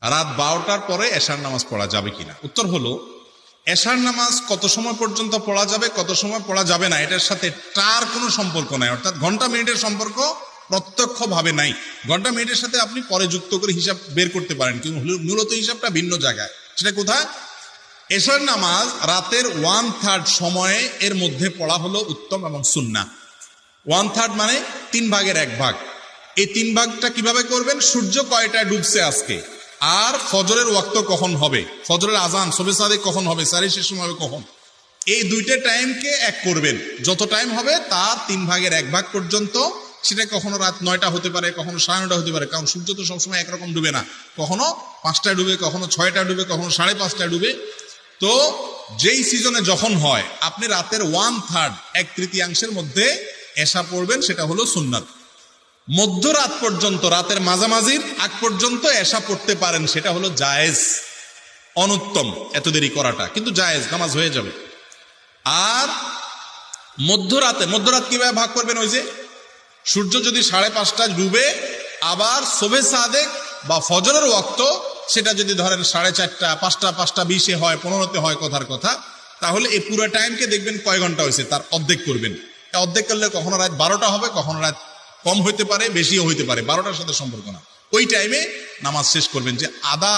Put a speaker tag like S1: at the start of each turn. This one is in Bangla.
S1: রাত 12টার পরে এশার নামাজ পড়া যাবে কিনা? উত্তর হলো, এশার নামাজ কত সময় পর্যন্ত পড়া যাবে, কত সময় পড়া যাবে না, এটার সাথে তার কোনো সম্পর্ক নাই। অর্থাৎ ঘন্টা মিনিটের সম্পর্ক প্রত্যক্ষভাবে নাই। ঘন্টা মিনিটের সাথে আপনি পরে যুক্ত করে হিসাব বের করতে পারেন, কিন্তু মূলত হিসাবটা ভিন্ন জায়গায়। সেটা কোথায়? এশার নামাজ রাতের 1/3 সময়ে এর মধ্যে পড়া হলো উত্তম এবং সুন্নাহ। 1/3 মানে 3 ভাগের 1 ভাগ। এই 3 ভাগটা কিভাবে করবেন? সূর্য কয়টায় ডুবছে আজকে, আর ফজরের ওয়াক্ত কখন হবে, ফজরের আজান শবে সাদেক কখন হবে, সারি শেষ সময় হবে কখন, এই দুইটা টাইমকে এক করবেন। যত টাইম হবে তার 3 ভাগের 1 ভাগ পর্যন্ত। সেটা কখনো রাত 9টা হতে পারে, কখনো 9:30 হতে পারে, কারণ সূর্য তো সবসময় একরকম ডুবে না। কখনো 5টায় ডুবে, কখনো 6টায় ডুবে, কখনো 5:30টায় ডুবে। তো যেই সিজনে যখন হয়, আপনি রাতের 1/3 1/3 মধ্যে এশা পড়বেন, সেটা হলো সুন্নাত। মধ্যরাত পর্যন্ত, রাতের মাঝামাঝির আগ পর্যন্ত এশা পড়তে পারেন, সেটা হলো জায়েজ। অনুত্তম এত দেরি করাটা, কিন্তু জায়েজ, নামাজ হয়ে যাবে। আর মধ্যরাত কিভাবে ভাগ করবেন? ওই যে সূর্য যদি 5:30টায় ডুবে, আবার শোবে সাদেক বা ফজরের ওয়াক্ত সেটা যদি ধরেন 4:30, 5টা, 5:20 হয়, 15তে হয়, কথার কথা, তাহলে এই পুরো টাইমকে দেখবেন কয় ঘন্টা হয়েছে, তার অর্ধেক করবেন। অর্ধেক করলে কখনো রাত 12টা হবে, কখনো রাত কম হইতে পারে, বেশিও হইতে পারে, 12টার সাথে সম্পর্ক না। ওই টাইমে নামাজ শেষ করবেন। যে আদা